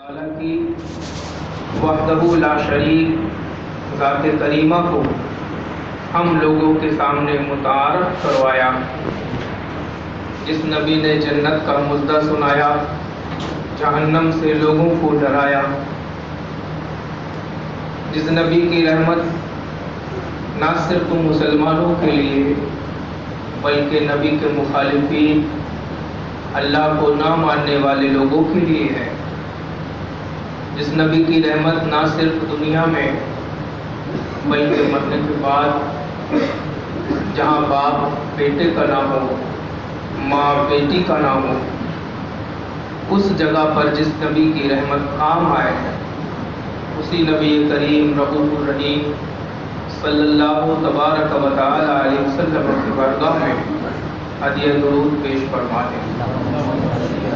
تعالیٰ کی وحدہ لا شریک ذات کریمہ کو ہم لوگوں کے سامنے متعارف کروایا، جس نبی نے جنت کا مژدہ سنایا، جہنم سے لوگوں کو ڈرایا، جس نبی کی رحمت نہ صرف مسلمانوں کے لیے بلکہ نبی کے مخالفین، اللہ کو نہ ماننے والے لوگوں کے لیے ہے، جس نبی کی رحمت نہ صرف دنیا میں بلکہ مرنے کے بعد، جہاں باپ بیٹے کا نہ ہو، ماں بیٹی کا نہ ہو، اس جگہ پر جس نبی کی رحمت کام آئے ہے، اسی نبی کریم رؤوف الرحیم صلی اللہ تبارک و تعالی علیہ وسلم کی بارگاہ میں ہدیہ درود پیش فرما دیں۔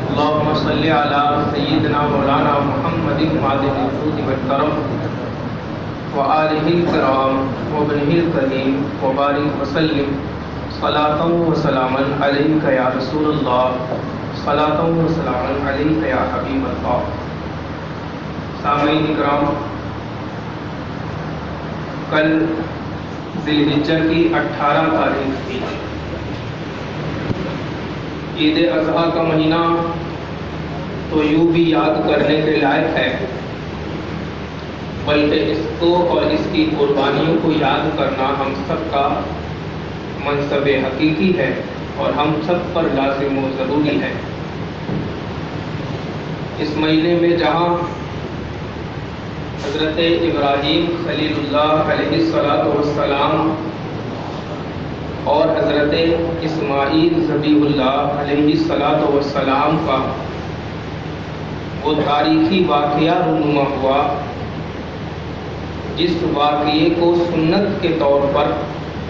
اللہم صلی علی سیدنا مولانا محمد معدن الجود والکرم وآلہ الکرام وابنہ الکریم وبارک وسلم صلاۃ و سلاما علیک یا رسول اللہ، صلاۃ و سلاما علیک یا حبیب اللہ۔ سامعین اکرام، کل ذی الحجہ کی 18 تاریخ تھی۔ عید اضحیٰ کا مہینہ تو یوں بھی یاد کرنے کے لائق ہے، بلکہ اس کو اور اس کی قربانیوں کو یاد کرنا ہم سب کا منصب حقیقی ہے اور ہم سب پر لازم و ضروری ہے۔ اس مہینے میں جہاں حضرت ابراہیم خلیل اللہ علیہ السلام اور حضرت اسماعیل ذبیح اللہ علیہ السلام کا وہ تاریخی واقعہ رونما ہوا، جس واقعے کو سنت کے طور پر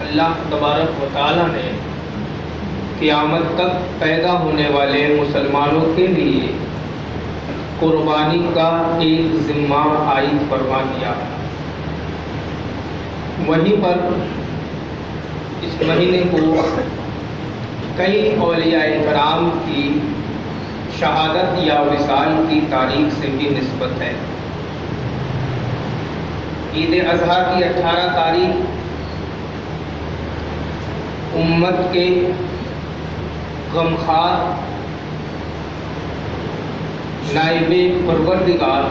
اللہ تبارک و تعالی نے قیامت تک پیدا ہونے والے مسلمانوں کے لیے قربانی کا ایک ذمہ عائد فرما دیا۔ وہیں پر اس مہینے کو کئی اولیاء کرام کی شہادت یا وصال کی تاریخ سے بھی نسبت ہے۔ عید اضحیٰ کی 18 تاریخ امت کے غمخوار نائب پروردگار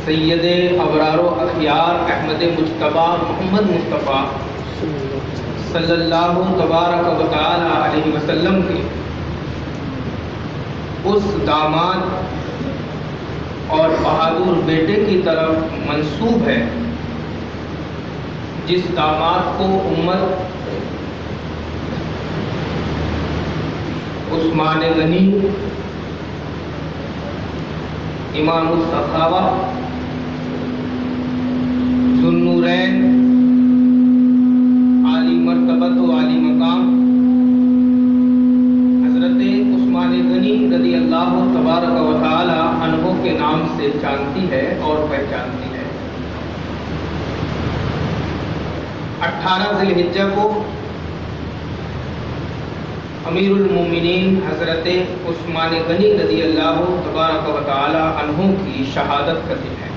سید ابرار و اخیار احمد مجتبی محمد مصطفیٰ صلی اللہ تبارک و تعالی علیہ وسلم کے اس داماد اور بہادر بیٹے کی طرف منسوب ہے، جس داماد کو امت عثمان غنی، امام السخاوہ، ذو النورین، عالی مرتبت و عالی مقام حضرت عثمان غنی رضی اللہ تبارک و تعالی عنہ کے نام سے جانتی ہے اور پہچانتی ہے۔ 18 ذی الحجہ کو امیر المومنین حضرت عثمان غنی رضی اللہ تبارک و تعالی عنہ کی شہادت کا دن ہے۔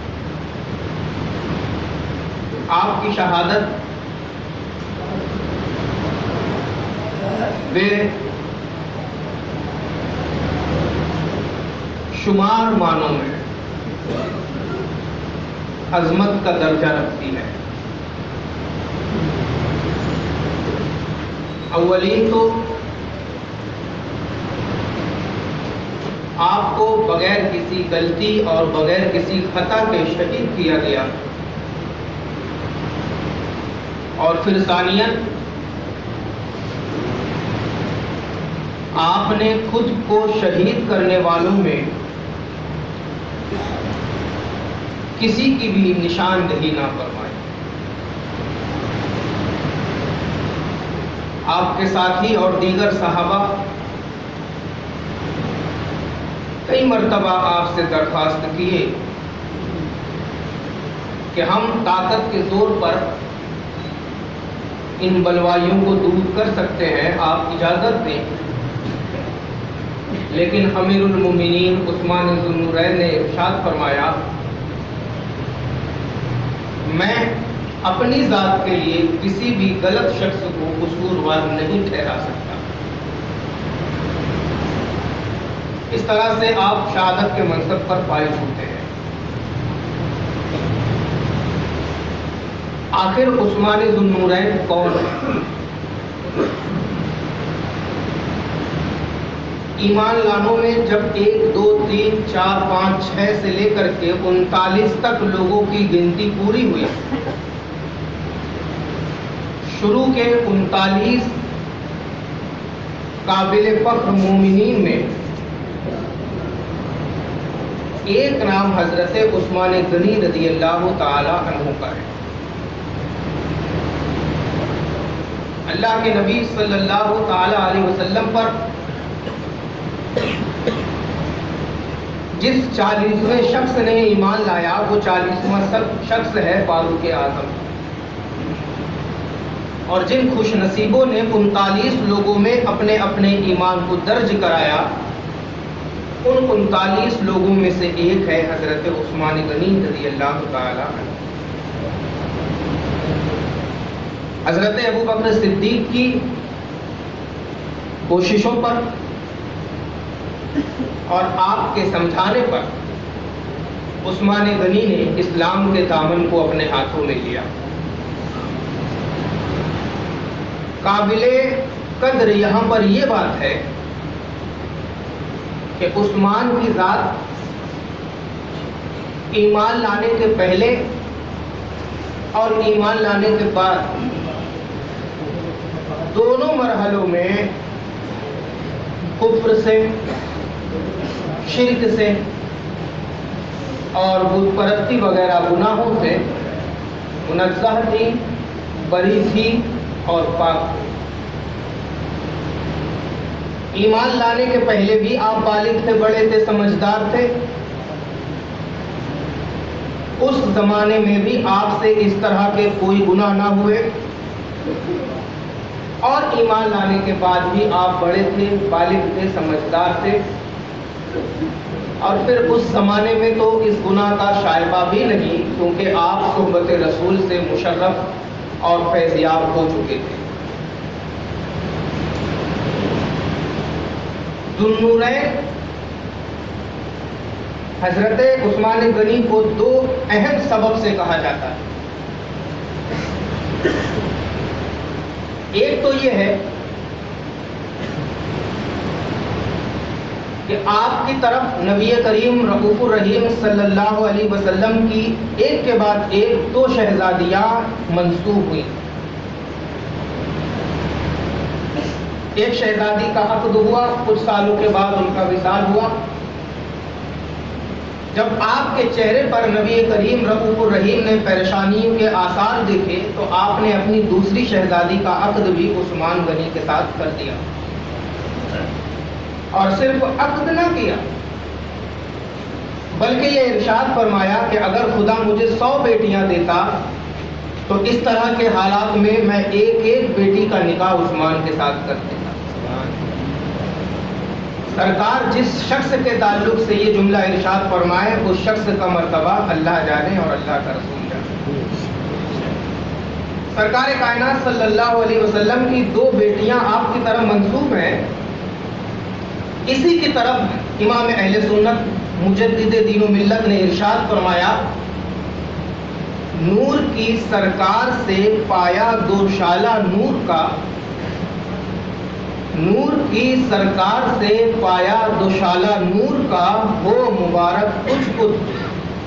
آپ کی شہادت بے شمار معنوں میں عظمت کا درجہ رکھتی ہے۔ اولین تو آپ کو بغیر کسی غلطی اور بغیر کسی خطا کے شہید کیا گیا، اور پھر ثانیاً آپ نے خود کو شہید کرنے والوں میں کسی کی بھی نشاندہی نہ فرمائی۔ آپ کے ساتھی اور دیگر صحابہ کئی مرتبہ آپ سے درخواست کیے کہ ہم طاقت کے زور پر ان بلوائیوں کو دور کر سکتے ہیں، آپ اجازت دیں۔ لیکن امیر المومنین عثمان ذو النورین نے ارشاد فرمایا میں اپنی ذات کے لیے کسی بھی غلط شخص کو قصوروار نہیں ٹھہرا سکتا۔ اس طرح سے آپ شہادت کے منصب پر فائز ہوتے ہیں۔ آخر عثمان ذو النورین کون ہے؟ ایمان لانوں میں جب 1 2 3 4 5 6 سے لے کر کے 39 تک لوگوں کی گنتی پوری ہوئی، شروع کے 39 قابل فخر مومنین میں ایک نام حضرت عثمان غنی رضی اللہ تعالی عنہ کا ہے۔ اللہ کے نبی صلی اللہ تعالی علیہ وسلم پر جس 40ویں شخص نے ایمان لایا وہ 40واں شخص ہے فاروق اعظم، اور جن خوش نصیبوں نے 39 لوگوں میں اپنے اپنے ایمان کو درج کرایا، ان 39 لوگوں میں سے ایک ہے حضرت عثمان غنی رضی اللہ تعالی عنہ۔ حضرت ابو بکر صدیق کی کوششوں پر اور آپ کے سمجھانے پر عثمان غنی نے اسلام کے دامن کو اپنے ہاتھوں میں لیا۔ قابل قدر یہاں پر یہ بات ہے کہ عثمان کی ذات ایمان لانے کے پہلے اور ایمان لانے کے بعد دونوں مرحلوں میں کفر سے، شرک سے اور بت پرستی وغیرہ گناہوں سے منزہ تھی، بری تھی اور پاک تھی۔ ایمان لانے کے پہلے بھی آپ بالغ تھے، بڑے تھے، سمجھدار تھے۔ اس زمانے میں بھی آپ سے اس طرح کے کوئی گناہ نہ ہوئے، اور ایمان لانے کے بعد بھی آپ بڑے تھے، بالغ تھے، سمجھدار تھے، اور پھر اس زمانے میں تو اس گناہ کا شائبہ بھی نہیں، کیونکہ آپ صحبت رسول سے مشرف اور فیضیاب ہو چکے تھے۔ ذو النورین حضرت عثمان غنی کو 2 اہم سبب سے کہا جاتا ہے۔ ایک تو یہ ہے کہ آپ کی طرف نبی کریم رؤوف الرحیم صلی اللہ علیہ وسلم کی ایک کے بعد ایک 2 شہزادیاں منسوب ہوئی۔ ایک شہزادی کا عقد ہوا، کچھ سالوں کے بعد ان کا وصال ہوا۔ جب آپ کے چہرے پر نبی کریم رؤوف الرحیم نے پریشانیوں کے آثار دیکھے تو آپ نے اپنی دوسری شہزادی کا عقد بھی عثمان غنی کے ساتھ کر دیا، اور صرف عقد نہ کیا بلکہ یہ ارشاد فرمایا کہ اگر خدا مجھے 100 بیٹیاں دیتا تو اس طرح کے حالات میں ایک ایک بیٹی کا نکاح عثمان کے ساتھ کر دیتا۔ سرکار جس شخص کے تعلق سے یہ جملہ ارشاد فرمائے اس شخص کا مرتبہ اللہ جانے اور اللہ کا رسول جانے۔ سرکار کائنات صلی اللہ علیہ وسلم کی 2 بیٹیاں آپ کی طرف منسوب ہیں۔ اسی کی طرف امام اہل سنت مجدد دین و ملت نے ارشاد فرمایا، نور کی سرکار سے پایا 2 شالہ نور کا، نور کی سرکار سے پایا 2 شالہ نور کا، ہو مبارک تجھ کو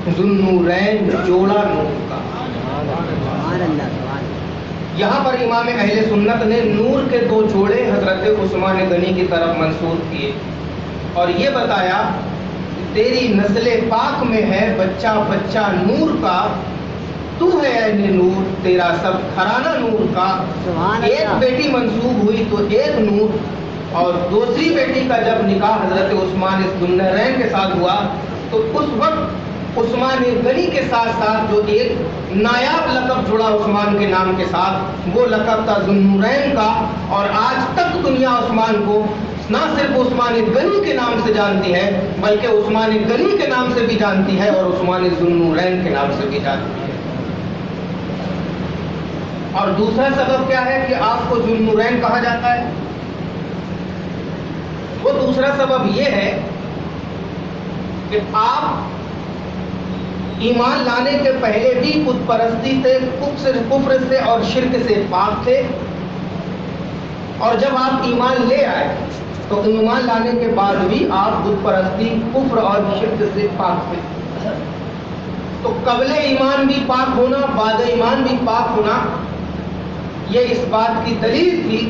ذو النورین جوڑا نور کا۔ یہاں پر امام اہل سنت نے نور کے 2 جوڑے حضرت عثمان غنی کی طرف منسوب کیے اور یہ بتایا تیری نسل پاک میں ہے بچہ بچہ نور کا، تو ہے عین نور، تیرا سب گھرانہ نور کا۔ ایک بیٹی منسوب ہوئی تو ایک نور، اور دوسری بیٹی کا جب نکاح حضرت عثمان ذو النورین کے ساتھ ہوا تو اس وقت عثمان غنی کے ساتھ ساتھ جو ایک نایاب لقب جڑا عثمان کے نام کے ساتھ، وہ لقب تھا ذو النورین کا، اور آج تک دنیا عثمان کو نہ صرف عثمان غنی کے نام سے جانتی ہے بلکہ عثمان غنی کے نام سے بھی جانتی ہے اور عثمان ذو النورین کے نام سے بھی جانتی ہے۔ اور دوسرا سبب کیا ہے کہ آپ کو ذو النورین کہا جاتا ہے؟ وہ دوسرا سبب یہ ہے کہ آپ ایمان لانے کے پہلے بھی بت پرستی سے، کفر سے اور شرک سے پاک تھے، اور جب آپ ایمان لے آئے تو ایمان لانے کے بعد بھی آپ بت پرستی، کفر اور شرک سے پاک تھے۔ تو قبل ایمان بھی پاک ہونا، بعد ایمان بھی پاک ہونا، یہ اس بات کی دلیل تھی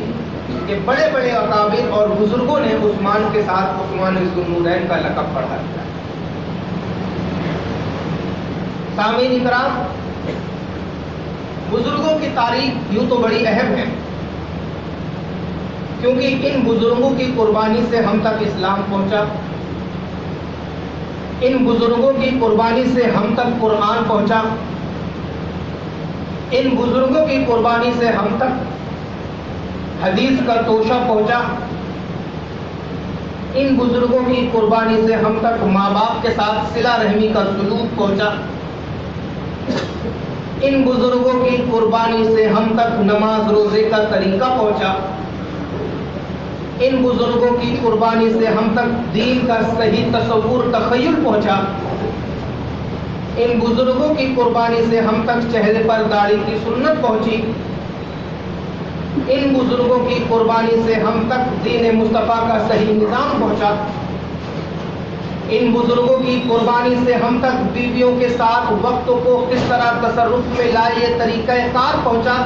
کہ بڑے بڑے اکابر اور بزرگوں نے عثمان کے ساتھ عثمان ذو النورین کا لقب پڑھا دیا۔ سامعین اکرام، بزرگوں کی تاریخ یوں تو بڑی اہم ہے، کیونکہ ان بزرگوں کی قربانی سے ہم تک اسلام پہنچا، ان بزرگوں کی قربانی سے ہم تک قرآن پہنچا، ان بزرگوں کی قربانی سے ہم تک حدیث کا توشہ پہنچا، ان بزرگوں کی قربانی سے ہم تک ماں باپ کے ساتھ صلہ رحمی کا سلوک پہنچا، ان بزرگوں کی قربانی سے ہم تک نماز روزے کا طریقہ پہنچا، ان بزرگوں کی قربانی سے ہم تک دین کا صحیح تصور تخیل پہنچا، ان بزرگوں کی قربانی سے ہم تک چہرے پر داڑھی کی سنت پہنچی، ان بزرگوں کی قربانی سے ہم تک دین مصطفیٰ کا صحیح نظام پہنچا، ان بزرگوں کی قربانی سے ہم تک بیویوں کے ساتھ وقت کو کس طرح تصرف میں لائے یہ طریقہ کار پہنچا،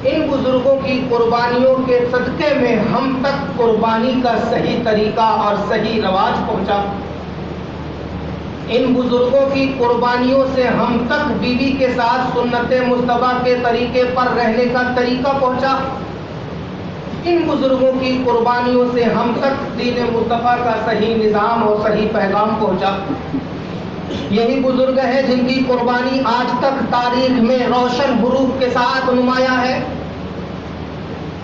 ان بزرگوں کی قربانیوں کے صدقے میں ہم تک قربانی کا صحیح طریقہ اور صحیح رواج پہنچا، ان بزرگوں کی قربانیوں سے ہم تک بیوی کے ساتھ سنت مصطفیٰ کے طریقے پر رہنے کا طریقہ پہنچا، ان بزرگوں کی قربانیوں سے ہم تک دین مصطفیٰ کا صحیح نظام اور صحیح پیغام پہنچا۔ یہی بزرگ ہیں جن کی قربانی آج تک تاریخ میں روشن حروف کے ساتھ نمایاں ہے،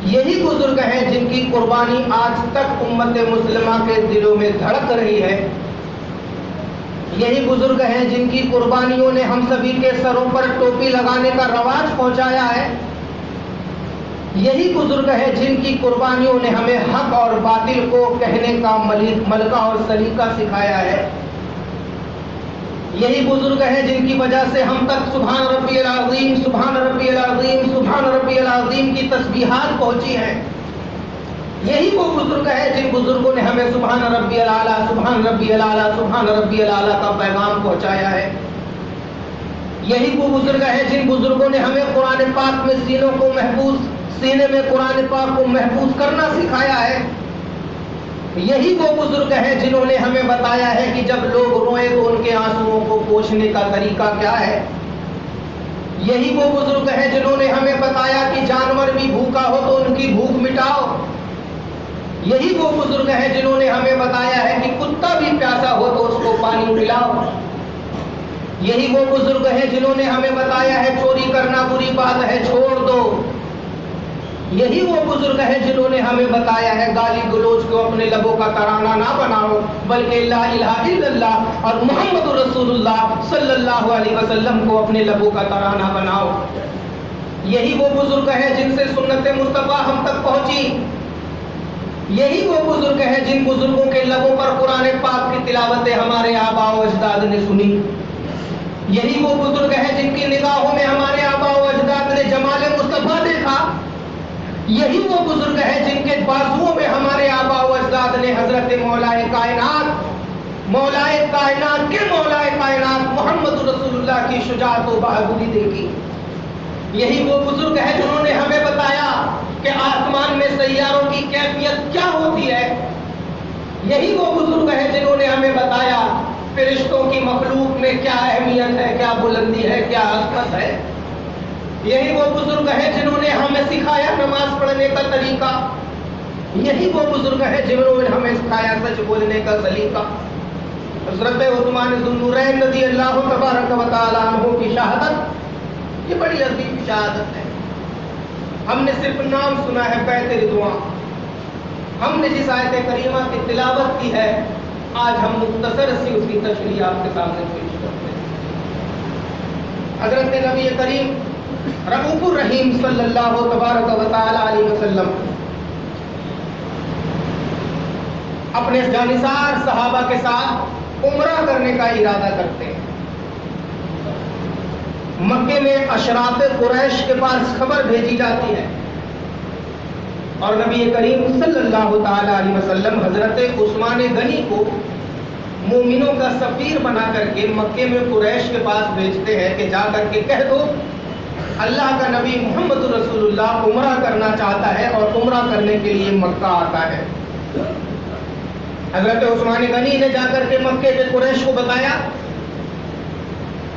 یہی بزرگ ہیں جن کی قربانی آج تک امت مسلمہ کے دلوں میں دھڑک رہی ہے، یہی بزرگ ہیں جن کی قربانیوں نے ہم سبھی کے سروں پر ٹوپی لگانے کا رواج پہنچایا ہے، یہی بزرگ ہیں جن کی قربانیوں نے ہمیں حق اور باطل کو کہنے کا ملکہ اور سلیقہ سکھایا ہے، یہی بزرگ ہیں جن کی وجہ سے ہم تک سبحان ربی العظیم، سبحان ربی العظیم، سبحان ربی العظیم کی تسبیحات پہنچی ہیں، یہی وہ بزرگ ہیں جن بزرگوں نے ہمیں سبحان ربی الاعلیٰ، سبحان ربی الاعلیٰ، سبحان ربی الاعلیٰ کا پیغام پہنچایا ہے، یہی وہ بزرگ ہیں جن بزرگوں نے ہمیں قرآن پاک میں سینے میں قرآن پاک کو محفوظ کرنا سکھایا ہے، یہی وہ بزرگ ہیں جنہوں نے ہمیں بتایا ہے کہ جب لوگ روئیں تو ان کے آنسوؤں کو پوچھنے کا طریقہ کیا ہے، یہی وہ بزرگ ہیں جنہوں نے ہمیں بتایا کہ جانور بھی بھوکا ہو تو ان کی بھوک مٹاؤ، یہی وہ بزرگ ہیں جنہوں نے ہمیں بتایا ہے کہ کتا بھی پیاسا ہو تو اس کو پانی پلاؤ، یہی وہ بزرگ ہیں جنہوں نے ہمیں بتایا ہے چوری کرنا بری بات ہے چھوڑ دو، یہی وہ بزرگ ہیں جنہوں نے ہمیں بتایا ہے گالی گلوچ کو اپنے لبوں کا ترانہ نہ بناؤ بلکہ لا الہ الا اللہ اور محمد رسول اللہ صلی اللہ علیہ وسلم کو اپنے لبوں کا ترانہ بناؤ، یہی وہ بزرگ ہیں جن سے سنت مصطفیٰ ہم تک پہنچی، یہی وہ بزرگ ہیں جن بزرگوں کے لبوں پر قرآن پاک کی تلاوتیں ہمارے آباء و اجداد نے سنی، یہی وہ بزرگ ہیں جن کی نگاہوں میں ہمارے آباء و اجداد نے جمال مصطفیٰ دیکھا، یہی وہ بزرگ ہیں جن کے بازوؤں میں ہمارے آباء و اجداد نے حضرت مولائے کائنات کے مولائے کائنات محمد رسول اللہ کی شجاعت و بہادری دیکھی، یہی وہ بزرگ ہیں جنہوں نے ہمیں بتایا کہ آسمان میں سیاروں کی کیفیت کیا ہوتی ہے، یہی وہ بزرگ ہیں جنہوں نے ہمیں بتایا فرشتوں کی مخلوق میں کیا اہمیت ہے، کیا بلندی ہے، کیا عظمت ہے، یہی وہ بزرگ ہیں جنہوں نے ہمیں سکھایا نماز پڑھنے کا طریقہ، یہی وہ بزرگ ہیں جنہوں نے ہمیں سکھایا سچ بولنے کا سلیقہ۔ حضرت عثمان ذو النورین رضی اللہ تبارک و تعالیٰ عنہ کی شہادت یہ بڑی عظیم شہادت ہے، ہم نے صرف نام سنا ہے بیعت رضوان، ہم نے جس آیت کریمہ کی تلاوت کی ہے آج ہم مختصر سی اس کی تشریح آپ کے سامنے پیش کرتے ہیں۔ حضرت نبی کریم رؤوف الرحیم صلی اللہ تبارک و تعالی علیہ وسلم اپنے جانثار صحابہ کے ساتھ عمرہ کرنے کا ارادہ کرتے ہیں۔ مکے میں اشراف قریش کے پاس خبر بھیجی جاتی ہے اور نبی کریم صلی اللہ تعالی علیہ وسلم حضرت عثمان غنی کو مومنوں کا سفیر بنا کر کے مکے میں قریش کے پاس بھیجتے ہیں کہ جا کر کے کہہ دو اللہ کا نبی محمد رسول اللہ عمرہ کرنا چاہتا ہے اور عمرہ کرنے کے لیے مکہ آتا ہے۔ حضرت عثمان غنی نے جا کر کے مکے کے قریش کو بتایا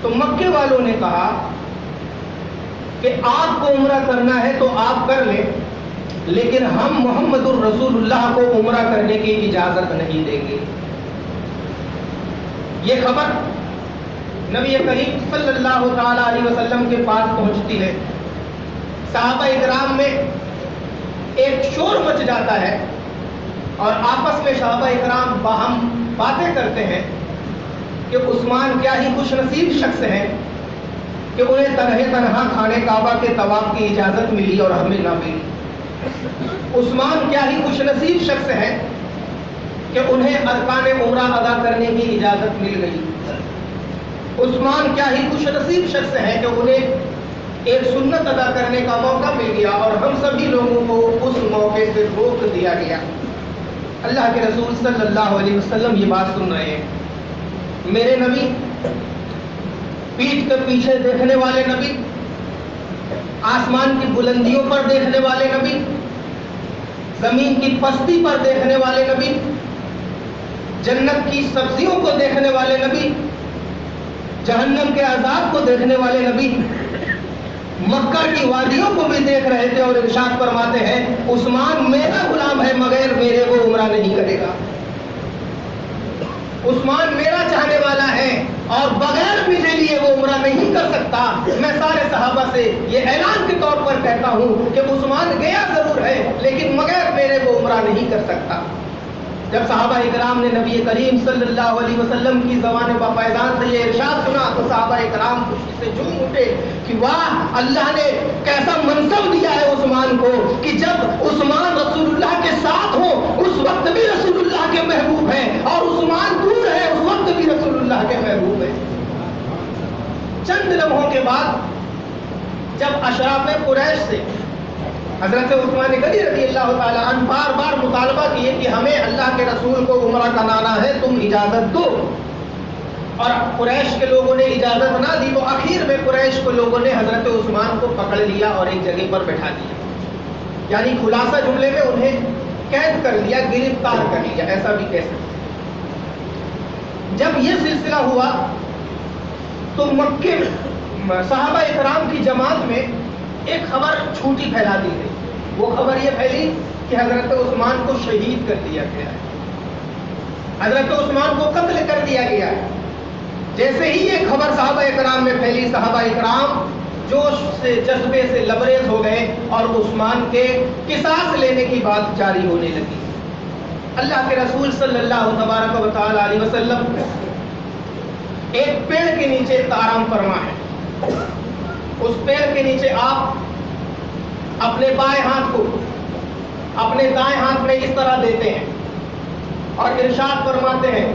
تو مکے والوں نے کہا کہ آپ کو عمرہ کرنا ہے تو آپ کر لیں، لیکن ہم محمد الرسول اللہ کو عمرہ کرنے کی اجازت نہیں دیں گے۔ یہ خبر نبی کریم صلی اللہ تعالی علیہ وسلم کے پاس پہنچتی ہے۔ صحابہ اکرام میں ایک شور مچ جاتا ہے اور آپس میں صحابہ اکرام باہم باتیں کرتے ہیں کہ عثمان کیا ہی خوش نصیب شخص ہیں کہ انہیں تنہا خانہ کعبہ کے طواف کی اجازت ملی اور ہمیں نہ ملی۔ عثمان کیا ہی خوش نصیب شخص ہے کہ انہیں ارکان عمرہ ادا کرنے کی اجازت مل گئی۔ عثمان کیا ہی خوش نصیب شخص ہے کہ انہیں ایک سنت ادا کرنے کا موقع مل گیا اور ہم سبھی لوگوں کو اس موقع سے روک دیا گیا۔ اللہ کے رسول صلی اللہ علیہ وسلم یہ بات سن رہے ہیں۔ میرے نبی، پیٹھ کے پیچھے دیکھنے والے نبی، آسمان کی بلندیوں پر دیکھنے والے نبی، زمین کی پستی پر دیکھنے والے نبی، جنت کی سبزیوں کو دیکھنے والے نبی، جہنم کے عذاب کو دیکھنے والے نبی، مکہ کی وادیوں کو بھی دیکھ رہے تھے اور ارشاد فرماتے ہیں عثمان میرا غلام ہے مگر میرے وہ عمرہ نہیں کرے گا۔ عثمان میرا چاہنے والا ہے اور بغیر میرے لیے وہ عمرہ نہیں کر سکتا۔ میں سارے صحابہ سے یہ اعلان کے طور پر کہتا ہوں کہ عثمان گیا ضرور ہے لیکن مگر میرے وہ عمرہ نہیں کر سکتا۔ جب صحابہ اکرام نے نبی کریم صلی اللہ علیہ وسلم کی زبان بافیضان سے یہ ارشاد سنا تو صحابہ اکرام خوشی سے جھوم اٹھے کہ واہ، اللہ نے کیسا منصب دیا ہے عثمان کو کہ جب عثمان رسول اللہ کے ساتھ ہو اس وقت بھی رسول اللہ کے محبوب ہیں اور عثمان دور ہے اس وقت بھی رسول اللہ کے محبوب ہیں۔ چند لمحوں کے بعد جب اشراف قریش سے حضرت عثمان غنی رضی اللہ تعالیٰ عنہ بار بار مطالبہ کیے کہ ہمیں اللہ کے رسول کو عمرہ کرانا ہے، تم اجازت دو، اور قریش کے لوگوں نے اجازت نہ دی تو آخر میں قریش کے لوگوں نے حضرت عثمان کو پکڑ لیا اور ایک جگہ پر بٹھا دیا، یعنی خلاصہ جملے میں انہیں قید کر لیا، گرفتار کر لیا، ایسا بھی کہہ سکتے۔ جب یہ سلسلہ ہوا تو مکے میں صحابہ اکرام کی جماعت میں ایک خبر جھوٹی پھیلا دی گئی۔ وہ خبر یہ پھیلی کہ حضرت عثمان کو شہید کر دیا گیا ہے، حضرت عثمان کو قتل کر دیا گیا ہے۔ جیسے ہی یہ خبر صحابہ اکرام میں پھیلی، صحابہ اکرام جوش سے جذبے سے لبریز ہو گئے اور عثمان کے قصاص لینے کی بات جاری ہونے لگی۔ اللہ کے رسول صلی اللہ تبارک و تعالی علیہ وسلم ایک پیڑ کے نیچے آرام فرما ہے۔ اس پیڑ کے نیچے آپ اپنے بائیں ہاتھ کو اپنے دائیں ہاتھ میں اس طرح دیتے ہیں اور ارشاد فرماتے ہیں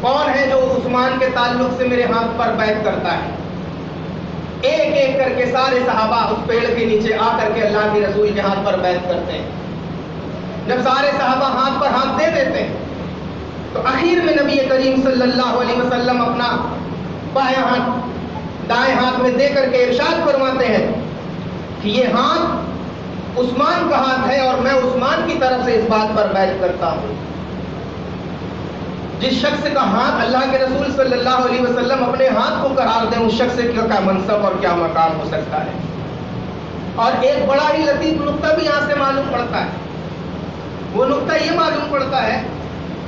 کون ہے جو عثمان کے تعلق سے میرے ہاتھ پر بیعت کرتا ہے؟ ایک ایک کر کے سارے صحابہ اس پیڑ کے نیچے آ کر کے اللہ کے رسول کے ہاتھ پر بیعت کرتے ہیں۔ جب سارے صحابہ ہاتھ پر ہاتھ دے دیتے ہیں تو آخر میں نبی کریم صلی اللہ علیہ وسلم اپنا بائیں ہاتھ دائیں ہاتھ میں دے کر کے ارشاد فرماتے ہیں کہ یہ ہاتھ عثمان کا ہاتھ ہے اور میں عثمان کی طرف سے اس بات پر بیعت کرتا ہوں۔ جس شخص کا ہاتھ اللہ کے رسول صلی اللہ علیہ وسلم اپنے ہاتھ کو قرار دیں اس شخص کا کیا منصب اور کیا مقام ہو سکتا ہے۔ اور ایک بڑا ہی لطیف نقطہ بھی یہاں سے معلوم پڑتا ہے۔ وہ نقطہ یہ معلوم پڑتا ہے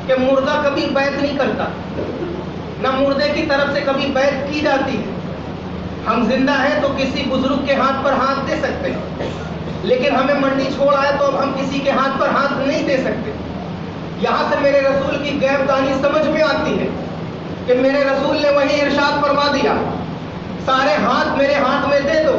کہ مردہ کبھی بیعت نہیں کرتا، نہ مردے کی طرف سے کبھی بیعت کی جاتی ہے۔ ہم زندہ ہیں تو کسی بزرگ کے ہاتھ پر ہاتھ دے سکتے ہیں لیکن ہمیں منڈی چھوڑ آئے تو اب ہم کسی کے ہاتھ پر ہاتھ نہیں دے سکتے. یہاں سے میرے رسول کی غیب دانی سمجھ میں آتی ہے کہ میرے رسول نے وہی ارشاد فرما دیا سارے ہاتھ میرے ہاتھ میں دے دو,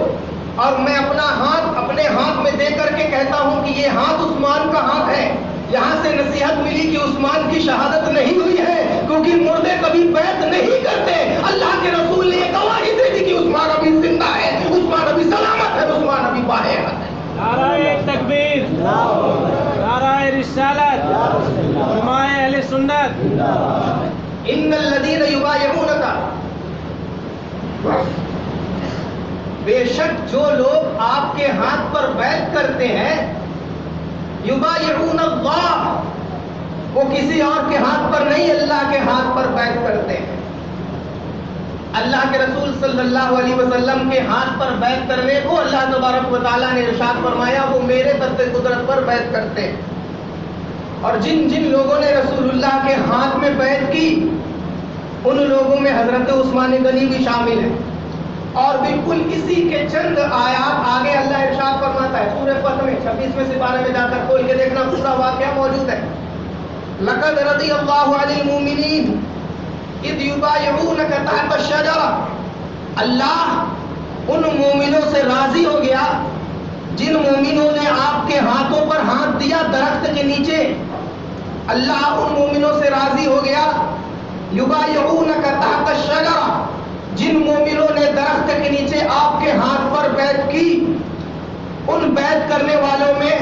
اور میں اپنا ہاتھ اپنے ہاتھ میں دے کر کے کہتا ہوں کہ یہ ہاتھ عثمان کا ہاتھ ہے. یہاں سے نصیحت ملی کہ عثمان کی شہادت نہیں ہوئی ہے کیونکہ مردے کبھی بیعت نہیں کرتے. اللہ کے رسول نے یہ گواہی دے دی کہ عثمان ابھی زندہ ہے, عثمان ابھی سلامت ہے, عثمان ابھی باحیات ہے. نعرہ تکبیر, نعرہ رسالت, علماء اہل سنت. ان الذین یبایعونک, بے شک جو لوگ آپ کے ہاتھ پر بیعت کرتے ہیں, یبایعون اللہ, وہ کسی اور کے ہاتھ پر نہیں اللہ کے ہاتھ پر بیعت کرتے ہیں. اللہ کے رسول صلی اللہ علیہ وسلم کے ہاتھ پر بیعت کرنے کو اللہ تبارک و تعالیٰ نے ارشاد فرمایا وہ میرے دست قدرت پر بیعت کرتے ہیں. اور جن جن لوگوں نے رسول اللہ کے ہاتھ میں بیعت کی ان لوگوں میں حضرت عثمان غنی بھی شامل ہیں. اور بالکل اسی کے چند آیات آگے اللہ ارشاد فرماتا ہے سورہ فتح میں 26ویں سپارے میں جا کر کھول کے دیکھنا پورا واقعہ موجود ہے. لقد رضی اللہ عن المؤمنین اذ یبایعونک تحت الشجرہ, اللہ ان مومنوں سے راضی ہو گیا جن مومنوں نے آپ کے ہاتھوں پر ہاتھ دیا درخت کے نیچے. اللہ ان مومنوں سے راضی ہو گیا یبایعونک تحت الشجرہ, جن مومنوں نے درخت کے نیچے آپ کے ہاتھ پر بیعت کی. ان بیعت کرنے والوں میں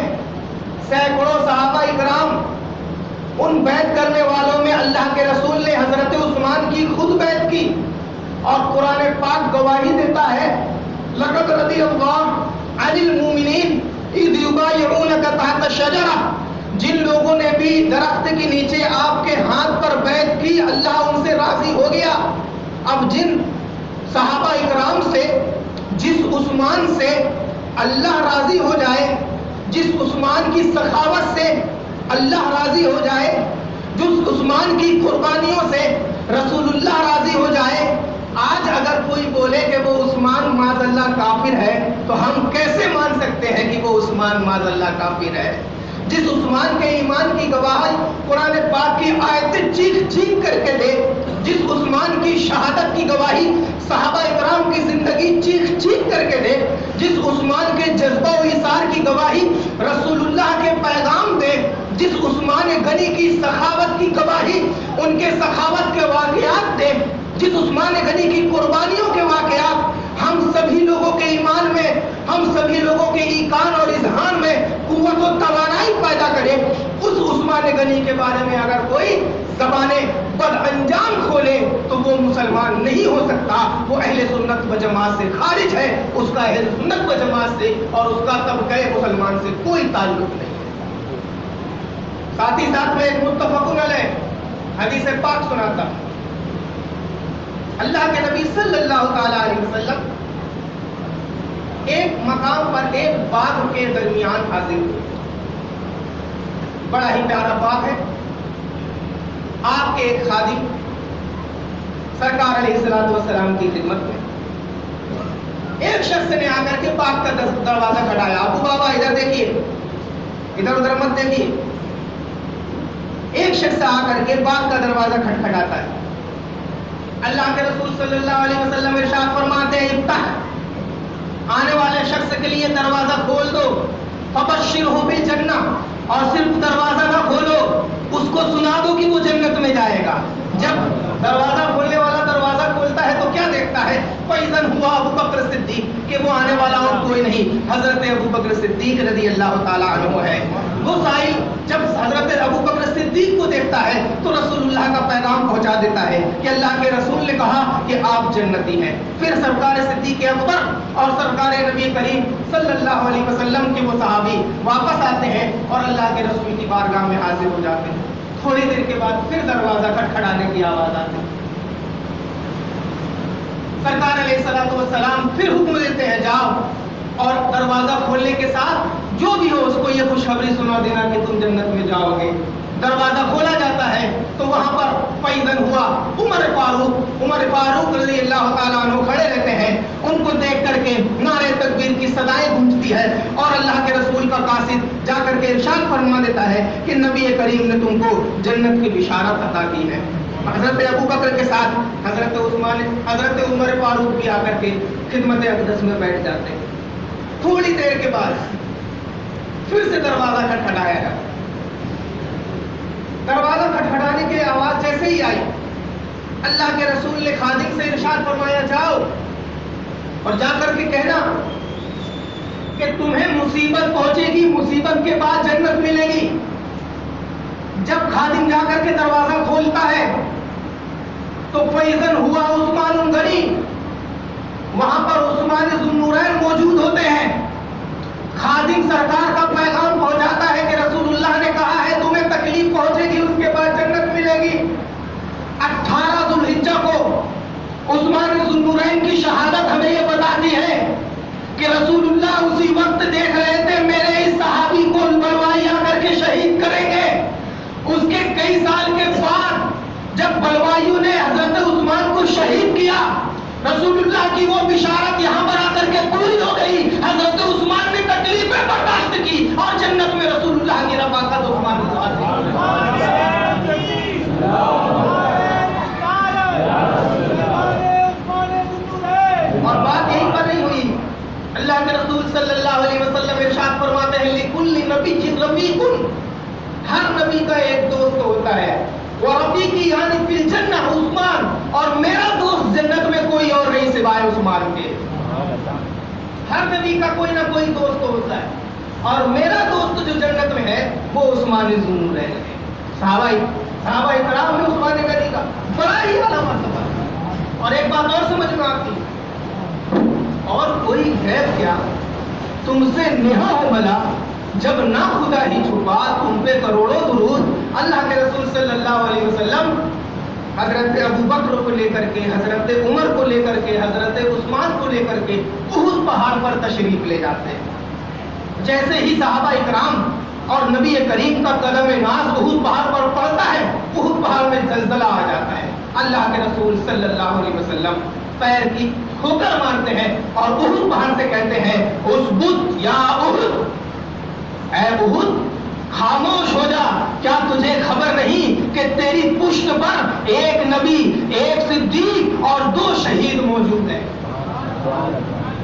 سینکڑوں صحابہ اکرام, ان بیعت کرنے والوں میں اللہ کے رسول نے حضرت عثمان کی خود بیعت کی. اور قرآن پاک گواہی دیتا ہے لقد رضی اللہ عن المؤمنین اذ یبایعونک تحت الشجرہ, جن لوگوں نے بھی درخت کے نیچے آپ کے ہاتھ پر بیعت کی اللہ ان سے راضی ہو گیا. اب جن صحابہ اکرام سے جس عثمان سے اللہ راضی ہو جائے, جس عثمان کی سخاوت سے اللہ راضی ہو جائے, جس عثمان کی قربانیوں سے رسول اللہ راضی ہو جائے, آج اگر کوئی بولے کہ وہ عثمان معاذ اللہ کافر ہے تو ہم کیسے مان سکتے ہیں کہ وہ عثمان معاذ اللہ کافر ہے؟ جس عثمان کے ایمان کی گواہی قرآن پاک کی آیتیں چیخ چیخ کر کے دے, جس عثمان کی شہادت کی گواہی صحابہ اکرام کی زندگی چیخ چیخ کر کے دے, جس عثمان کے جذبہ و ایثار کی گواہی رسول اللہ کے پیغام دے, جس عثمان غنی کی سخاوت کی گواہی ان کے سخاوت کے واقعات دے, جس عثمان غنی کی قربانیوں کے واقعات ہم سبھی لوگوں کے ایمان میں, ہم سبھی لوگوں کے ایقان اور اذہان میں قوت و توانائی پیدا کرے, اس عثمان غنی کے بارے میں اگر کوئی زبانیں بد انجام کھولے تو وہ مسلمان نہیں ہو سکتا, وہ اہل سنت و جماعت سے خارج ہے, اس کا اہل سنت و جماعت سے اور اس کا طبقہ مسلمان سے کوئی تعلق نہیں ہے. ساتھ ہی ساتھ میں ایک متفق علیہ حدیث پاک سناتا ہوں. اللہ کے نبی صلی اللہ تعالی علیہ وسلم ایک مقام پر ایک باغ کے درمیان حاضر ہوئے. بڑا ہی پیارا باغ ہے. آپ کے ایک خادم سرکار علیہ الصلوۃ والسلام کی خدمت میں ایک شخص نے آ کر کے باغ کا دروازہ کھٹایا. ابو بابا ادھر دیکھیے, ادھر ادھر مت دیکھیے. ایک شخص آ کر کے باغ کا دروازہ کھٹکھٹاتا ہے. اللہ کے رسول صلی اللہ علیہ وسلم ارشاد فرماتے ہیں افتح, آنے والے شخص کے لیے دروازہ کھول دو, فبشرہ بالجنہ, اور صرف دروازہ نہ کھولو, اس کو سنا دو کہ وہ جنت میں جائے گا. جب دروازہ کھولنے والا دروازہ کھولتا ہے تو کیا دیکھتا ہے؟ فَإِذًا هُوَ ابو بکر صدیق, کہ وہ آنے والا اور کوئی نہیں حضرت ابو بکر صدیق رضی اللہ تعالیٰ عنہ ہے. وہ سائل جب حضرت ابو بکر صدیق کو دیکھتا ہے تو رسول اللہ کا پیغام پہنچا دیتا ہے کہ اللہ کے رسول نے کہا کہ آپ جنتی ہیں. پھر سرکار صدیق اکبر اور سرکار نبی کریم صلی اللہ علیہ وسلم کے وہ صحابی واپس آتے ہیں اور اللہ کے رسول کی بارگاہ میں حاضر ہو جاتے ہیں. تھوڑی دیر کے بعد پھر دروازہ کھٹکھٹانے کی آواز آتی ہے. سرکار علیہ الصلوۃ والسلام پھر حکم دیتے ہیں جاؤ, اور دروازہ کھولنے کے ساتھ جو بھی ہو اس کو یہ خوشخبری سنا دینا کہ تم جنت میں جاؤ گے. دروازہ کھولا جاتا ہے تو وہاں پر فیضن ہوا عمر فاروق رضی اللہ تعالیٰ عنہ کھڑے رہتے ہیں. ان کو دیکھ کر کے نعرے تکبیر کی صدائیں گونجتی ڈوبتی ہے اور اللہ کے رسول کا قاصد جا کر کے ارشاد فرما دیتا ہے کہ نبی کریم نے تم کو جنت کی بشارت عطا کی ہے. حضرت ابو بکر کے ساتھ حضرت عثمان حضرت عمر فاروق بھی آ کر کے خدمت اقدس میں بیٹھ جاتے ہیں. تھوڑی دیر کے بعد پھر سے دروازہ کھٹکھٹایا جاتا. دروازہ کھٹکھٹانے کی آواز جیسے ہی آئی اللہ کے رسول نے خادم سے ارشاد فرمایا جاؤ اور جا کر کے کہنا کہ تمہیں مصیبت پہنچے گی, مصیبت کے بعد جنت ملے گی. جب خادم جا کر کے دروازہ کھولتا ہے تو فیضن ہوا عثمان غنی, وہاں پر عثمان ذو النورین موجود ہوتے ہیں. خادم سرکار کا پیغام پہنچاتا ہے کہ رسول اللہ نے کہا ہے تمہیں تکلیف پہنچے گی, اس کے بعد جنت ملے گی. 18 ذو الحجہ کو عثمان ذو النورین کی شہادت ہمیں یہ بتاتی ہے کہ رسول اللہ اسی وقت دیکھ رہے تھے میرے اس صحابی کو بلوائی آ کر کے شہید کریں گے. اس کے کئی سال کے بعد جب بلوائیوں نے حضرت عثمان کو شہید کیا, رسول اللہ کی وہ بشارت یہاں پر آ کر کے پوری ہو گئی. حضرت عثمان نے تکلیفیں برداشت کی اور جنت میں رسول اللہ کی رفاقت عثمان کے ساتھ اور بات یہیں پر نہیں ہوئی. اللہ کے رسول صلی اللہ علیہ وسلم ارشاد فرماتے ہیں لِكُلِّ نَبِيٍّ رَفِيقٌ, ہر نبی کا ایک دوست ہوتا ہے. وَرَفِيقِي یعنی فِی الْجَنَّةِ عثمان, اور میرا دوست جنت میں کوئی اور نہیں سوائے عثمان کے. ہر نبی کا کوئی نہ کوئی دوست ہوتا ہے اور میرا دوست جو جنت میں ہے وہ عثمان ذو النورین ہے. صحابہ کرام میں عثمان غنی کا بڑا ہی اعلیٰ مرتبہ. اور ایک بات اور سمجھ میں آتی, اور کوئی غیب کیا تم سے نہا ہو بھلا, جب نہ خدا ہی چھپا تم پہ کروڑوں درود. اللہ کے رسول صلی اللہ علیہ وسلم حضرت ابو بکر کو لے کر کے, حضرت عمر کو لے کر کے, حضرت عثمان کو لے کر کے احد پہاڑ پر تشریف لے جاتے ہیں. جیسے ہی صحابہ اکرام اور نبی کریم کا قدم ناز احد پہاڑ پر پڑتا ہے, احد پہاڑ میں زلزلہ آ جاتا ہے. اللہ کے رسول صلی اللہ علیہ وسلم پیر کی ٹھوکر مارتے ہیں اور احد پہاڑ سے کہتے ہیں اسبت یا احد, اے احد خاموش ہو جا, کیا تجھے خبر نہیں کہ تیری پشت پر ایک نبی, ایک صدیق اور 2 شہید موجود ہیں.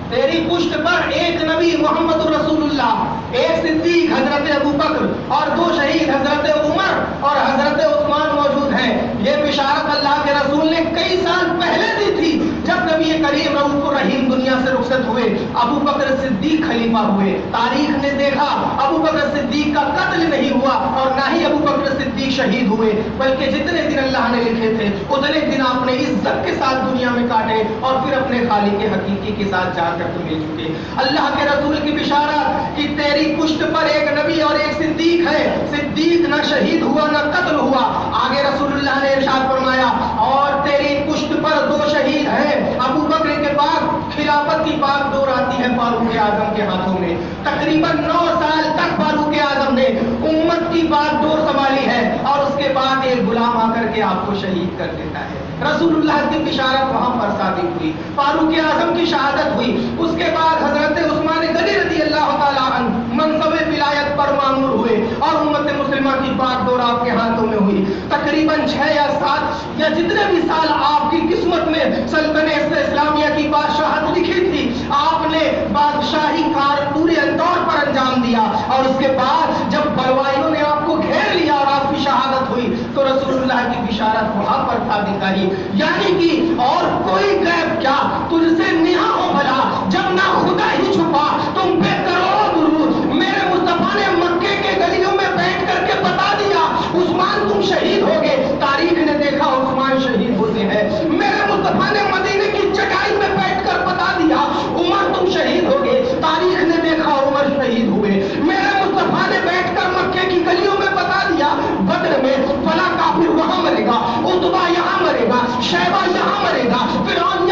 تیری پشت پر ایک نبی محمد رسول اللہ, ایک صدیق حضرت ابو بکر اور 2 شہید حضرت عمر اور حضرت عثمان موجود ہیں. یہ بشارت اللہ کے رسول نے کئی سال پہلے دی تھی جب نبی کریم رؤوف الرحیم دنیا سے رخصت ہوئے. ابو بکر صدیق خلیفہ ہوئے. تاریخ نے دیکھا ابو بکر صدیق کا قتل نہیں ہوا اور نہ ہی ابو بکر صدیق شہید ہوئے, بلکہ جتنے دن اللہ نے لکھے تھے اتنے دن آپ نے عزت کے ساتھ دنیا میں کاٹے اور پھر اپنے خالق حقیقی کے ساتھ جا کر تمہیں چکے. اللہ کے رسول کی بشارت کہ تیری پشت پر ایک نبی اور ایک صدیق ہے. صدیق نہ شہید ہوا نہ قتل ہوا. آگے رسول اللہ نے ارشاد فرمایا اور تیری پشت پر 2 شہید ہیں. ابو بکر کے بعد خلافت کی بات دور آتی ہے فاروق اعظم کے ہاتھوں میں. تقریباً 9 سال تک فاروق اعظم نے امت کی بات دور سنبھالی ہے اور اس کے بعد ایک غلام آ کر کے آپ کو شہید کر دیتا ہے. رسول اللہ کی بشارت وہاں پر صادق ہوئی, فاروق اعظم کی شہادت ہوئی. اس کے بعد حضرت عثمان غنی رضی اللہ تعالیٰ عنہ منصب ولایت پر مامور ہوئے اور امت مسلمہ کی بات دور آپ کے ہاتھوں میں ہوئی. تقریباً 6 یا 7 یا جتنے بھی سال آپ کی قسمت میں سلطنت اسلامیہ کی بادشاہت لکھی تھی, آپ نے بادشاہی کار پورے طور پر انجام دیا. اور اس کے بعد جب بلوائیوں نے آپ کو گھیر لیا اور آپ کی شہادت ہوئی تو رسول اللہ کی بشارت وہاں پر صادق آئی. یعنی کہ اور کوئی غیب کیا تجھ سے نہا ہو بھلا, جب نہ خدا ہی چھپا تم پہ کروڑوں درود. میرے مصطفیٰ نے مکے کے گلیوں میں بیٹھ کر کے بتا دیا عثمان تم شہید ہو گئے. تاریخ نے دیکھا عثمان شہید ہوتے ہیں. میرے مصطفیٰ نے مدینے کی چٹائی میں بیٹھ کر بتا دیا عمر تم شہید ہو گئے. تاریخ نے دیکھا عمر شہید ہوئے. میرے مصطفیٰ نے بیٹھ کر مکے کی گلیوں میں بتا دیا بدر میں فلاں کافر وہاں مرے گا, عتبہ یہاں مرے گا, شیبہ یہاں مرے گا, فرعون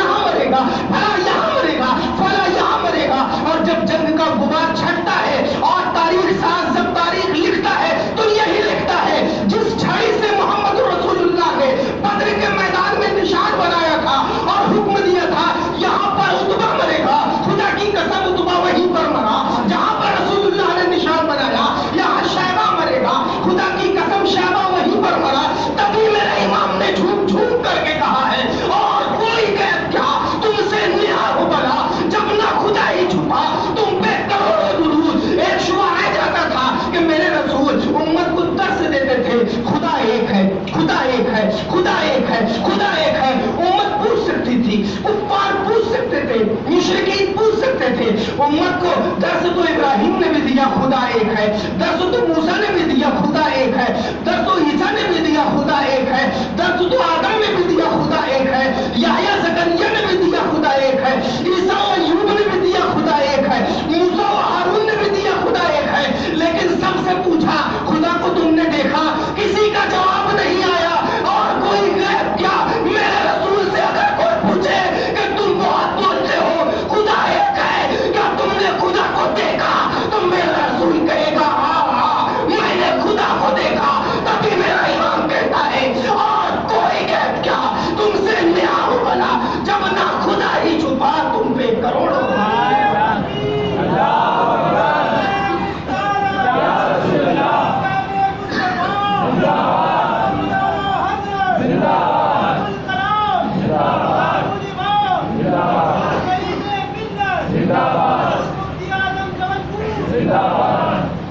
ہے، درس تو موسیٰ نے بھی دیا خدا ایک ہے، درس تو عیسیٰ نے بھی دیا خدا ایک ہے، درس تو آدم نے بھی دیا خدا ایک ہے، یحییٰ زکریا نے بھی دیا خدا ایک ہے، عیسیٰ و ایوب نے بھی دیا خدا ایک ہے، موسیٰ و ہارون نے بھی دیا خدا ایک ہے، لیکن سب سے پوچھا خدا کو تم نے دیکھا؟ کسی کا جواب نہیں آیا۔ اور کوئی غیب کیا؟ میرے رسول سے اگر کوئی پوچھے کہ تم بہت بولتے ہو خدا ایک ہے، کیا تم نے خدا کو دیکھا؟ تو میرا رسول کہے گا ہاں میں نے خدا کو دیکھا، تبھی میرا ایمان کہتا ہے۔ اور کوئی غیب کیا؟ تم سے نیام بنا جب نہ خدا ہی چھپا تم پہ کروڑوں۔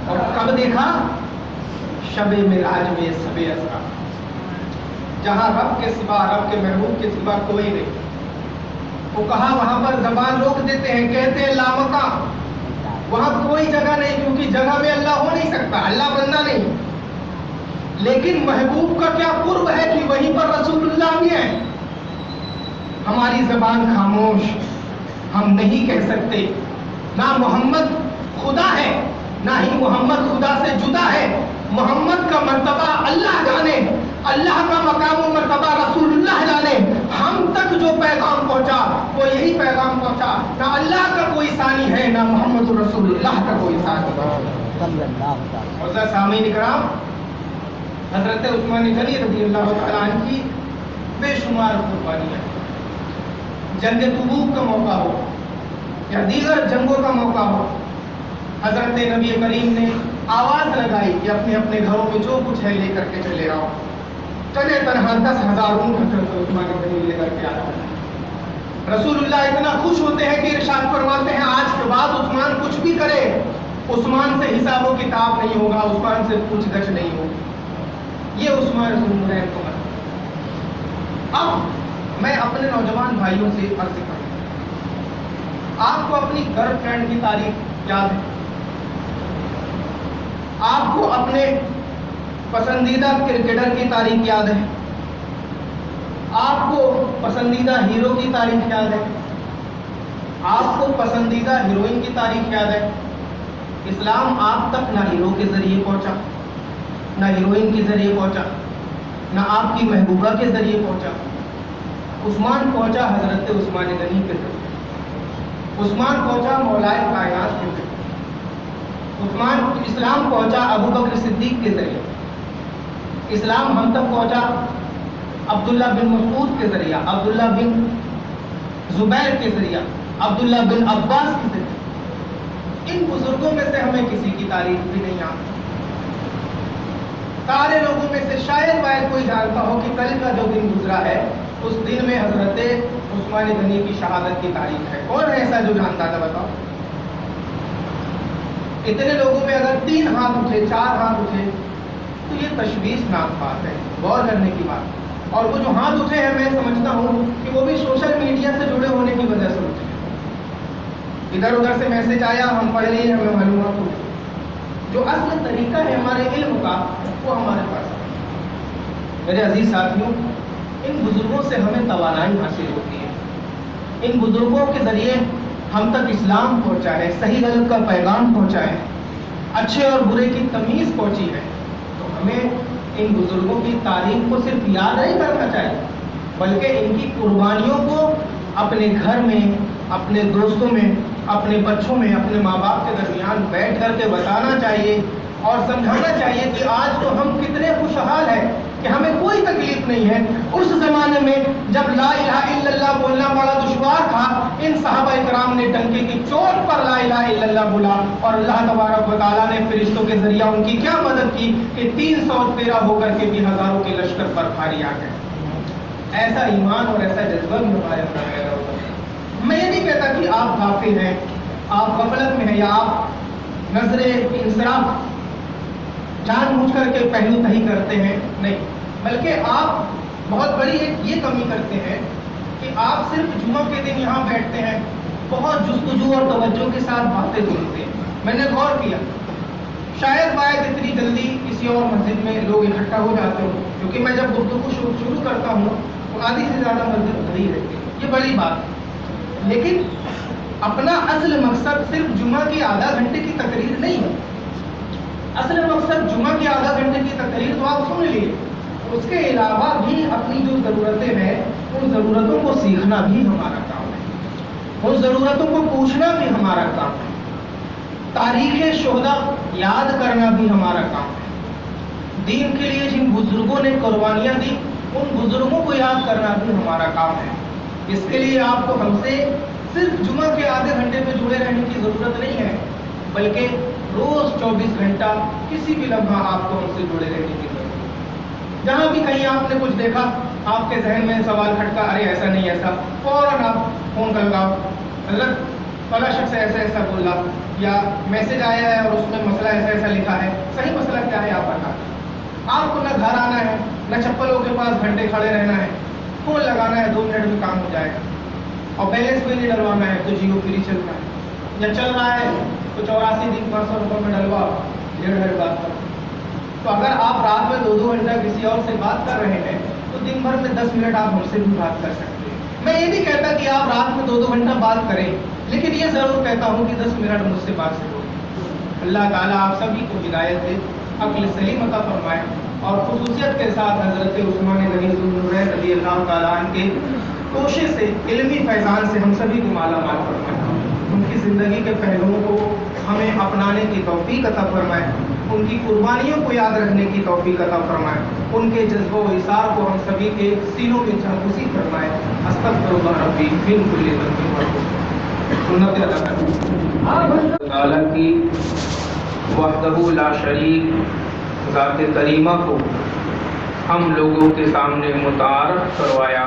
اور کب دیکھا؟ شب معراج میں، شب اسرا، جہاں رب کے سوا، رب کے محبوب کے سوا کوئی نہیں۔ وہ کہا وہاں پر زبان روک دیتے ہیں، کہتے ہیں لامکاں، وہاں کوئی جگہ نہیں، کیونکہ جگہ میں اللہ ہو نہیں سکتا، اللہ بندہ نہیں۔ لیکن محبوب کا کیا قرب ہے کہ وہیں پر رسول اللہ بھی ہے۔ ہماری زبان خاموش، ہم نہیں کہہ سکتے نہ محمد خدا ہے، نہ ہی محمد خدا سے جدا ہے۔ محمد کا مرتبہ اللہ جانے، اللہ کا مقام و مرتبہ رسول اللہ جانے۔ ہم تک جو پیغام پہنچا وہ یہی پیغام پہنچا، نہ اللہ کا کوئی ثانی ہے، نہ محمد رسول اللہ کا کوئی ثانی ہے۔ معزز سامعین کرام، حضرت عثمان غنی رضی اللہ تعالیٰ عنہ کی بے شمار قربانیاں، جنگ تبوک کا موقع ہو یا دیگر جنگوں کا موقع ہو، حضرت نبی کریم نے آواز لگائی کہ اپنے اپنے گھروں میں جو کچھ ہے لے کر کے چلے آؤ۔ چلے تنہا 10,000 اونٹ حضرت عثمان غنی لے کر کے آیا۔ رسول اللہ اتنا خوش ہوتے ہیں کہ ارشاد فرماتے ہیں آج کے بعد عثمان کچھ بھی کرے، عثمان سے حساب و کتاب نہیں ہوگا، عثمان سے پوچھ گچھ نہیں ہوگی۔ یہ عثمان ذوالنورین کو مت۔ اب میں اپنے نوجوان بھائیوں سے عرض کروں، آپ کو اپنی گرل فرینڈ کی تاریخ یاد ہے؟ آپ کو اپنے پسندیدہ کرکٹر کی تاریخ یاد ہے؟ آپ کو پسندیدہ ہیرو کی تاریخ یاد ہے؟ آپ کو پسندیدہ ہیروئن کی تاریخ یاد ہے؟ اسلام آپ تک نہ ہیرو کے ذریعے پہنچا، نہ ہیروئن کے ذریعے پہنچا، نہ آپ کی محبوبہ کے ذریعے پہنچا۔ عثمان پہنچا حضرت عثمان غنی کے ذریعے، عثمان پہنچا مولائے کائنات کے ذریعے، اسلام پہنچا ابو بکر صدیق کے ذریعے، اسلام ہم تک پہنچا عبداللہ بن مسعود کے ذریعہ، عبداللہ بن زبیر کے ذریعہ، عبداللہ بن عباس کے ذریعے۔ ان بزرگوں میں سے ہمیں کسی کی تاریخ بھی نہیں آتی۔ سارے لوگوں میں سے شاید کوئی جانتا ہو کہ کل کا جو دن گزرا ہے اس دن میں حضرت عثمان غنی کی شہادت کی تاریخ ہے۔ کون ہے ایسا جو جانتا تھا؟ بتاؤ۔ اتنے لوگوں میں اگر 3 ہاتھ اٹھے، 4 ہاتھ اٹھے تو یہ تشویشناک بات ہے، غور کرنے کی بات۔ اور وہ جو ہاتھ اٹھے ہیں میں سمجھتا ہوں کہ وہ بھی سوشل میڈیا سے جڑے ہونے کی وجہ سے اٹھے، ادھر ادھر سے میسج آیا، ہم پڑھ لیے، ہمیں معلومات ہو۔ جو اصل طریقہ ہے ہمارے علم کا وہ ہمارے پاس ہے۔ میرے عزیز ساتھیوں، ان بزرگوں سے ہمیں توانائی حاصل ہوتی ہے۔ ان بزرگوں کے ذریعے ہم تک اسلام پہنچا ہے، صحیح غلط کا پیغام پہنچا ہے، اچھے اور برے کی تمیز پہنچی ہے۔ تو ہمیں ان بزرگوں کی تاریخ کو صرف یاد نہیں کرنا چاہیے، بلکہ ان کی قربانیوں کو اپنے گھر میں، اپنے دوستوں میں، اپنے بچوں میں، اپنے ماں باپ کے درمیان بیٹھ کر کے بتانا چاہیے اور سمجھانا چاہیے کہ آج تو ہم کتنے خوشحال ہیں کہ ہمیں کوئی تکلیف نہیں ہے۔ اس زمانے میں جب لا الہ الا اللہ بولنا بڑا دشوار تھا، ان صحابہ کرام نے ڈنکے کی چوٹ پر لا الہ الا اللہ بولا، اور اللہ تبارک و تعالیٰ نے فرشتوں کے ذریعہ ان کی کیا مدد کی کہ 313 ہو کر کے بھی ہزاروں کے لشکر پر بھاری آ گئے۔ ایسا ایمان اور ایسا جذبہ بھی ہمارے اندر پیدا ہوتا ہے۔ میں یہ نہیں کہتا کہ آپ غافل ہیں، آپ غفلت میں ہیں، یا آپ نظر انصراف جان بوجھ کر کے پہلو تہی کرتے ہیں، نہیں، بلکہ آپ بہت بڑی ایک یہ کمی کرتے ہیں کہ آپ صرف جمعہ کے دن یہاں بیٹھتے ہیں، بہت جستجو اور توجہ کے ساتھ باتیں سنتے ہیں۔ میں نے غور کیا، شاید باید اتنی جلدی کسی اور مسجد میں لوگ اکٹھا ہو جاتے ہوں، کیونکہ میں جب گفتگو شروع کرتا ہوں تو آدھی سے زیادہ مسجد بھری رہتی ہے، یہ بڑی بات ہے۔ لیکن اپنا اصل مقصد صرف جمعہ کی آدھا گھنٹے کی تقریر نہیں ہے۔ اصل مقصد جمعہ کی آدھا گھنٹے کی تقریر تو آپ سن لیے، اس کے علاوہ بھی اپنی جو ضرورتیں ہیں ان ضرورتوں کو سیکھنا بھی ہمارا کام ہے، ان ضرورتوں کو پوچھنا بھی ہمارا کام ہے، تاریخ شہداء یاد کرنا بھی ہمارا کام ہے، دین کے لیے جن بزرگوں نے قربانیاں دی ان بزرگوں کو یاد کرنا بھی ہمارا کام ہے۔ اس کے لیے آپ کو ہم سے صرف جمعہ کے آدھے گھنٹے پہ جڑے رہنے کی ضرورت نہیں ہے، بلکہ روز 24 گھنٹہ کسی بھی لمحہ آپ کو ہم سے جڑے رہنے کی ضرورت ہے۔ جہاں بھی کہیں آپ نے کچھ دیکھا، آپ کے ذہن میں سوال کھٹکا، ارے ایسا نہیں ایسا، فوراً آپ فون کر لگاؤ، حضرت فلاں شخص ایسا ایسا بولا، یا میسج آیا ہے اور اس میں مسئلہ ایسا ایسا لکھا ہے، صحیح مسئلہ کیا ہے آپ بتا دیں۔ آپ کو نہ گھر آنا ہے، نہ چپلوں کے پاس گھنٹے کھڑے رہنا ہے، فون لگانا ہے، 2 منٹ میں کام ہو جائے گا، اور بیلنس بھی نہیں ڈلوانا ہے تو جیو فری چل رہا ہے، یا چل رہا ہے تو 84 دن 500 روپے میں ڈلوا، 1.5 بات کر۔ تو اگر آپ رات میں 2 گھنٹہ کسی اور سے بات کر رہے ہیں تو دن بھر میں 10 منٹ آپ ہم سے بھی بات کر سکتے ہیں۔ میں یہ نہیں کہتا کہ آپ رات میں 2 گھنٹہ بات کریں، لیکن یہ ضرور کہتا ہوں کہ 10 منٹ مجھ سے بات کرو۔ اللہ تعالیٰ آپ سبھی کو ہدایت دے، عقل سلیم عطا فرمائے، اور خصوصیت کے ساتھ حضرت عثمان غنی ذوالنورین رضی اللہ تعالیٰ عنہ کے توشے سے، علمی فیضان سے ہم سبھی کو مالا مال فرمائے، ان کی زندگی کے پہلوؤں کو ہمیں اپنانے کی توفیق عطا فرمائے، ان کی قربانیوں کو یاد رکھنے کی توفیق عطا فرمائے، ان کے جذب و ایثار کو ہم سبھی کے سینوں میں جھلکسی فرمائے۔ استغفر اللہ ربی من کل ذنب و خطیئۃ۔ سنت ادا کریں تعالیٰ کی وحدہ لا شریک ذات کریمہ کو ہم لوگوں کے سامنے متعارف کروایا۔